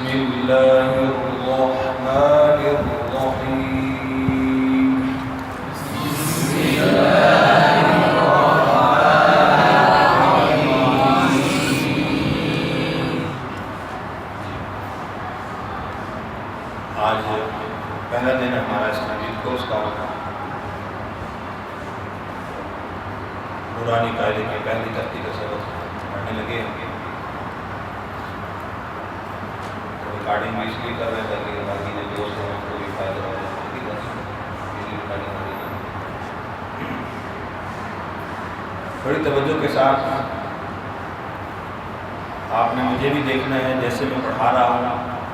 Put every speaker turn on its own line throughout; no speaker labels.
الله الرحمن الرحيم. بسم الله الرحمن الرحيم. آج پہلا دن ہمارا اسلامی کورس کا ہوگا. پرانی قاعدے کی پہلی ترتیب کا سبق پڑھنے لگے ہیں. ریکارڈنگ بھی اس لیے کر رہے تھے کہ باقی جو دوست ہیں ان کو بھی فائدہ ہو جائے. بڑی توجہ کے ساتھ آپ نے مجھے بھی دیکھنا ہے، جیسے میں پڑھا رہا ہوں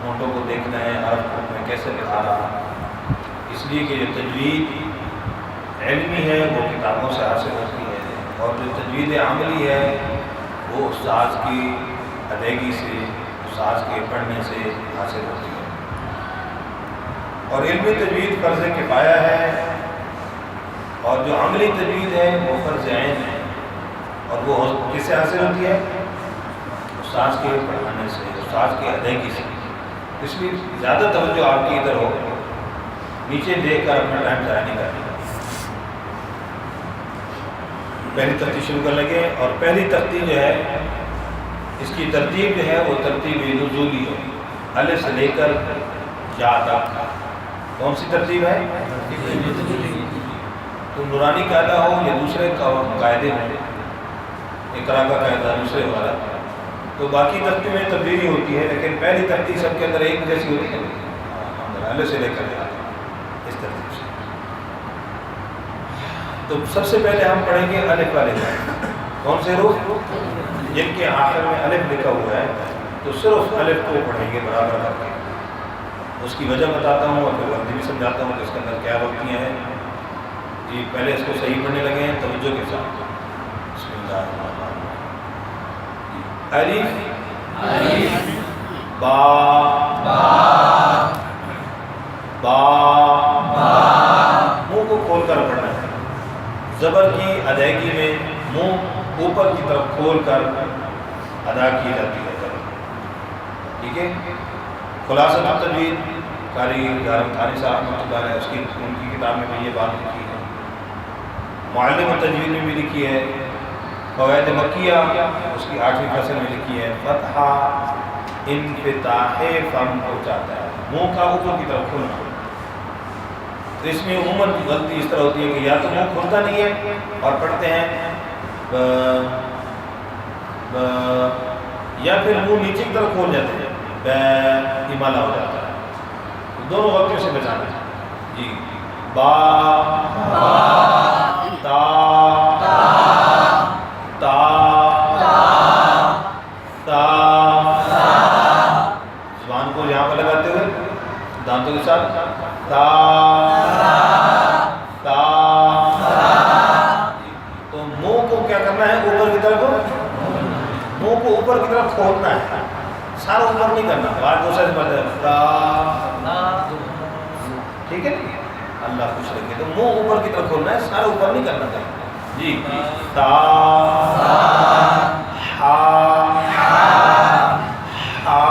نوٹوں کو دیکھنا ہے، عرب کو میں کیسے لکھا رہا ہوں. اس لیے کہ جو تجوید علمی ہے وہ کتابوں سے حاصل ہوتی ہے، اور جو تجوید عملی ہے وہ استاذ کی ادائیگی سے، استاذ کے پڑھنے سے حاصل ہوتی ہے. اور علمی تجوید فرض کفایہ ہے، اور جو عملی تجوید ہے وہ فرض عین ہے. اور وہ کس سے حاصل ہوتی ہے؟ استاذ کے پڑھانے سے، استاذ کی ادائیگی سے. اس لیے زیادہ توجہ آپ کی ادھر ہو، نیچے دیکھ کر اپنا ٹائم ضائع نہیں کرنا. پہلی ترتیب شروع کر لگے، اور پہلی ترتیب جو ہے اس کی ترتیب جو ہے وہ ترتیب نزولی ہے، الف سے لے کر یا تک. کون سی ترتیب ہے؟ تو نورانی قاعدہ ہو یا دوسرے قاعدے ہوں، اقرا کا قاعدہ دوسرے والا، تو باقی ترتیب میں تبدیلی ہوتی ہے، لیکن پہلی ترتیب سب کے اندر ایک جیسی ہوتی ہے، الف سے لے کر یا تک اس ترتیب سے. تو سب سے پہلے ہم پڑھیں گے الف والے. کون سے حروف؟ جن کے آخر میں الف لکھا ہوا ہے، تو صرف الف کو پڑھیں گے برابر کر کے. اس کی وجہ بتاتا ہوں اور پھر وقت بھی سمجھاتا ہوں کہ اس کے اندر کیا غلطیاں ہیں. جی پہلے اس کو صحیح پڑھنے لگے ہیں توجہ کے ساتھ. بسم اللہ الرحمن الرحیم. الف با منہ کو کھول کر پڑھنا ہے. زبر کی ادائیگی میں منہ اوپر کی طرف کھول کر ادا کی جاتی ہے. ٹھیک ہے. خلاصہ تجوید قاری دارم تھانی صاحب رحمۃ اللہ اس کی ان کی کتاب میں بھی یہ بات لکھی ہے، معلم تجوید میں بھی لکھی ہے، فوائد مکیہ اس کی 8ویں فصل میں لکھی ہے. فتحہ انفتاح فم ہو جاتا ہے، منہ کا اوپر کی طرف کھلنا. تو اس میں عموماً غلطی اس طرح ہوتی ہے کہ یا تو منہ کھلتا نہیں ہے اور پڑھتے ہیں یا پھر منہ نیچے کی طرف کھول جاتے ہیں، امالہ ہو جاتا ہے. دونوں غلطیوں سے بچانا ہے. جی با تا تا تا. زبان کو یہاں پر لگاتے ہوئے دانتوں کے ساتھ تا تا. تو منہ کو کیا کرنا ہے؟ اوپر کی طرف، منہ کو اوپر کی طرف کھولنا ہے، سارا اوپر نہیں کرنا. بات دوسرے سے بات ہے تا. ٹھیک ہے، اللہ خوش رکھے. تو منہ اوپر کی طرف کھولنا ہے، سارا اوپر نہیں کرنا چاہیے. جی تا ہا ہا.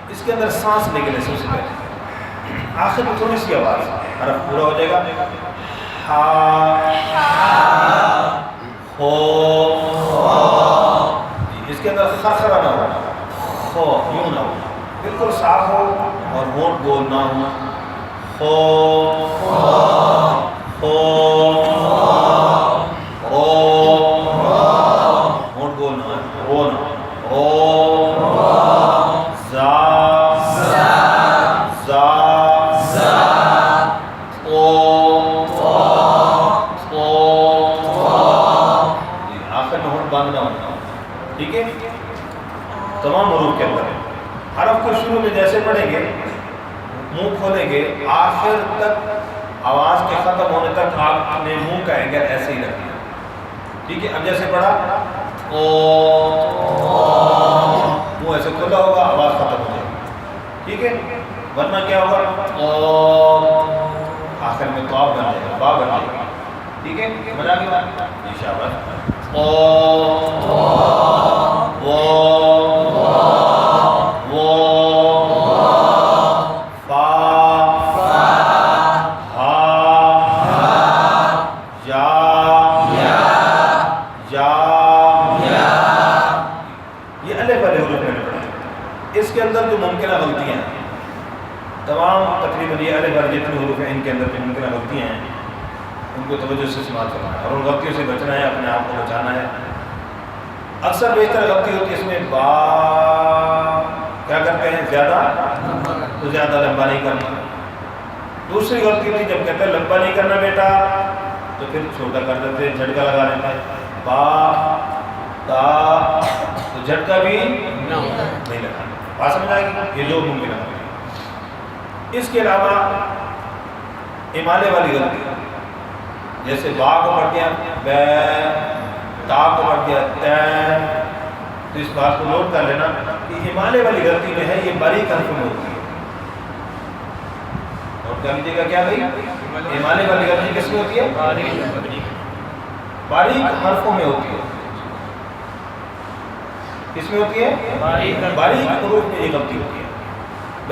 اس کے اندر سانس نکلے سب سے پہلے، آخر میں تھوڑی سی آواز، حرف پورا ہو جائے گا. ہا ہو. اس کے اندر خرخرا نہ ہو، خو یوں نہ ہو، بالکل صاف ہو اور ہونٹ گول نہ ہو. خو خو رو، ہونٹ گول نہ ہو، رو نہ ہو. زا زا او او. آخر میں ہونٹ بند نہ ہونا. ٹھیک ہے. تمام حروف کے اندر حرف کو شروع میں جیسے پڑھیں گے، منہ کھولیں گے، آخر تک آواز کے ختم ہونے تک آپ اپنے منہ کا اینگل ایسے ہی رکھیں. ٹھیک ہے. اب جیسے پڑھا او، منہ ایسے کھلا ہوگا، آواز ختم ہو جائے گی. ٹھیک ہے. ورنہ کیا ہوگا؟ او، آخر میں تو آپ بن جائے گا، با بن جائے گا. ٹھیک ہے. سمجھ آ گئی بات؟ جی شاباش. او یا، یہ الف والے حروف میں نے پڑھا ہے۔ اس کے اندر جو ممکنہ غلطیاں ہیں تمام تقریباً یہ الف والے جتنے حروف ہیں ان کے اندر جو ممکنہ غلطیاں ہیں ان کو توجہ سے سماعت کرنا ہے اور ان غلطیوں سے بچنا ہے، اپنے آپ کو بچانا ہے۔ اکثر بیشتر غلطی ہوتی ہے اس میں با کیا کرتے ہیں زیادہ تو زیادہ لمبا نہیں کرنا۔ دوسری غلطی ہوتی ہے جب کہتے ہیں لمبا نہیں کرنا بیٹا تو پھر چھوٹا کر دیتے ہیں، جھٹکا لگا دیتے ہیں با تا تو جھٹکا بھی نہیں لگانا۔ بات سمجھ آئے گی؟ یہ جو ممکن ہے۔ اس کے علاوہ امالے والی غلطی جیسے با کو پڑھ دیا بے، تا کو پڑھ دیا تے، تو اس بات کو نوٹ کر لینا کہ امالے والی غلطی جو ہے یہ باریک حرف میں ہوتی ہے۔ نوٹ کر لیجیے گا کیا بھائی؟ امالے والی غلطی کس میں ہوتی ہے؟ باریک حرفوں میں ہوتی ہے۔ کس میں ہوتی ہے؟ باریک حروف میں یہ غلطی ہوتی ہے۔ ب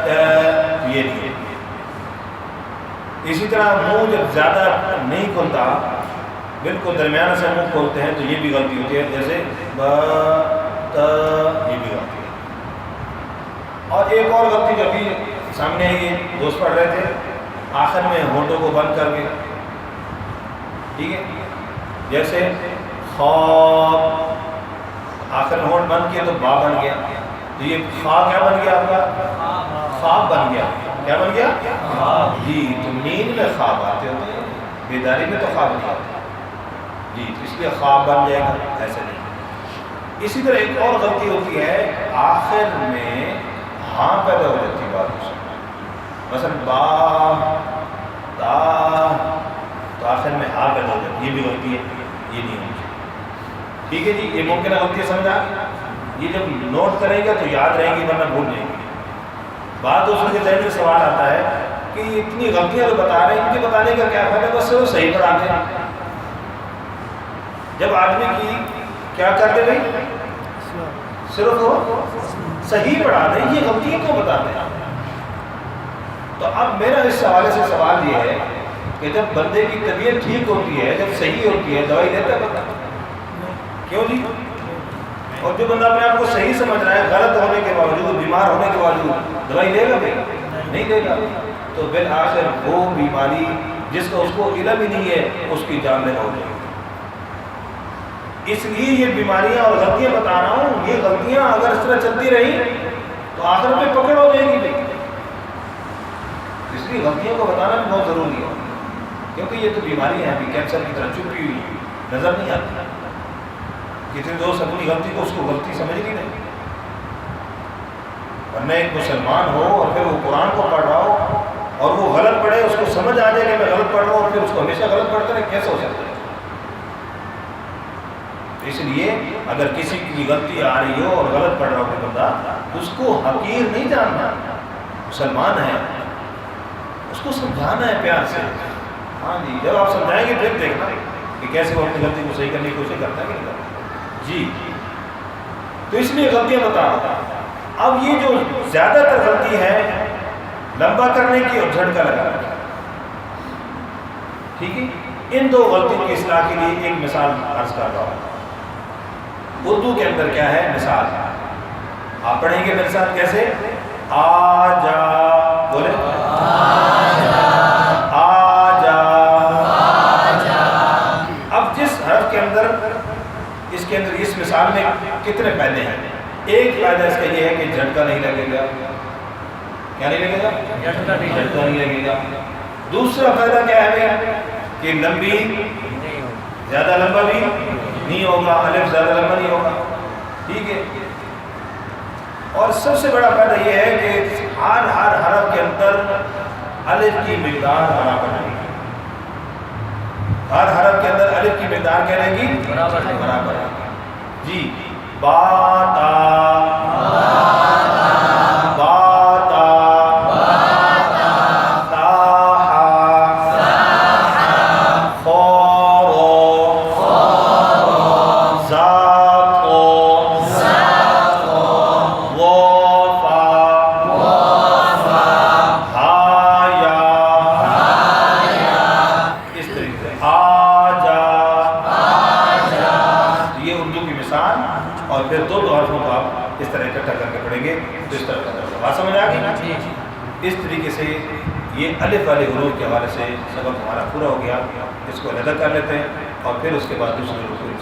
ت یہ نہیں ہے۔ اسی طرح منہ جب زیادہ نہیں کھلتا بالکل درمیان سے منہ کھولتے ہیں تو یہ بھی غلطی ہوتی ہے، جیسے ب ت یہ بھی غلطی ہے۔ اور ایک اور غلطی جو ابھی سامنے ہے یہ دوست پڑھ رہے تھے آخر میں ہونٹوں کو بند کر کے، ٹھیک ہے، جیسے خواب آخر میں ہونٹ بند کیا تو با بن گیا، تو یہ خواب کیا بن گیا آپ کا؟ خواب بن گیا۔ کیا بن گیا؟ جی، تو نیند میں خواب آتے ہوتے ہیں، بیداری میں تو خواب نہیں آتے جی، تو اس لیے خواب بن جائے گا، ایسے نہیں۔ اسی طرح ایک اور غلطی ہوتی ہے آخر میں ہاں پیدا ہو جاتی ہے بات اس میں، مثلا با تا تو آخر میں ہاں پیدا ہو جاتی ہے، یہ بھی غلطی ہے، یہ نہیں ہونی چاہیے۔ ٹھیک ہے جی، یہ ممکنہ غلطی ہے، سمجھا؟ یہ جب نوٹ کریں گے تو یاد رہیں گی ورنہ بھول جائیں گے۔ بعض دوستوں کے ذہن میں سوال آتا ہے کہ اتنی غلطیاں جو بتا رہے ہیں ان کے بتانے کا کیا فائدہ، بس وہ صحیح پڑھا دیں۔ جب آدمی کی کیا کر دے بھائی، صرف وہ صحیح پڑھا دیں، یہ غلطیاں کیوں بتاتے ہیں؟ تو اب میرا اس حوالے سے سوال یہ ہے کہ جب بندے کی طبیعت ٹھیک ہوتی ہے، جب صحیح ہوتی ہے، دوائی لیتا ہے بندہ؟ کیوں جی؟ اور جو بندہ اپنے آپ کو صحیح سمجھ رہا ہے غلط ہونے کے باوجود، بیمار ہونے کے باوجود، دوائی لے گا بھائی؟ نہیں لے گا۔ تو بالآخر وہ بیماری جس کا اس کو علم ہی نہیں ہے اس کی جان لینا ہو جائے گی۔ اس لیے یہ بیماریاں اور غلطیاں بتا رہا ہوں، یہ غلطیاں اگر اس طرح چلتی رہی تو آخر میں پکڑ ہو جائے گی بھائی۔ اس لیے غلطیوں کو بتانا بھی بہت ضروری ہے، کیونکہ یہ تو بیماریاں ہیں، کینسر کی طرح چھپی ہوئی نظر نہیں آتی۔ کتنے دوست اپنی غلطی کو اس کو غلطی سمجھ ہی نہیں، ورنہ ایک مسلمان ہو اور پھر وہ قرآن کو پڑھ رہا ہو اور وہ غلط پڑھے، اس کو سمجھ آ جائے کہ میں غلط پڑھ رہا ہوں اور پھر اس کو ہمیشہ غلط پڑھتا رہے، کیسے ہو سکتا ہے؟ اس لیے اگر کسی کی غلطی آ رہی ہو اور غلط پڑھ رہا ہو کوئی بندہ، اس کو حقیر نہیں جاننا، مسلمان ہے، اس کو سمجھانا ہے پیار سے۔ ہاں جی، جب آپ سمجھائیں گے پھر دیکھنا کہ کیسے وہ اپنی غلطی کو صحیح کرنے کی کوشش کرتا ہے کہ نہیں کرتا جی۔ تو اس لیے غلطیاں بتا رہا ہوں۔ اب یہ جو زیادہ تر غلطی ہے لمبا کرنے کی اور جھٹکا لگانے کی، ٹھیک ہے، ان دو غلطیوں کی اصلاح کے لیے ایک مثال عرض کر رہا ہوں۔ اردو کے اندر کیا ہے مثال، آپ پڑھیں گے میرے ساتھ کیسے؟ آ جا، بولے آ جا۔ اب جس حرف کے اندر اس مثال میں کتنے فائدے ہیں؟ ایک فائدہ اس کا یہ ہے کہ جھٹکا نہیں لگے گا۔ کیا نہیں لگے گا؟ جھٹکا نہیں لگے گا۔ دوسرا فائدہ کیا ہے کہ لمبی زیادہ لمبا بھی نہیں ہوگا، الف زیادہ لمبا نہیں ہوگا، ٹھیک ہے۔ اور سب سے بڑا فائدہ یہ ہے کہ ہر حرف کے اندر الف کی مقدار برابر رہے گی، ہر حرف کے اندر الف کی مقدار کیا رہے گی؟ برابر رہے گی جی۔ با تا، اردو کی مثال اور پھر دو حرفوں کو آپ اس طرح اکٹھا کر کے پڑھیں گے تو اس طرح کا بات سمجھ آ گئی. اس طریقے سے یہ الف والے حروف کے حوالے سے سبق ہمارا پورا ہو گیا. اس کو علیحدہ کر لیتے ہیں اور پھر اس کے بعد دوسرے حروف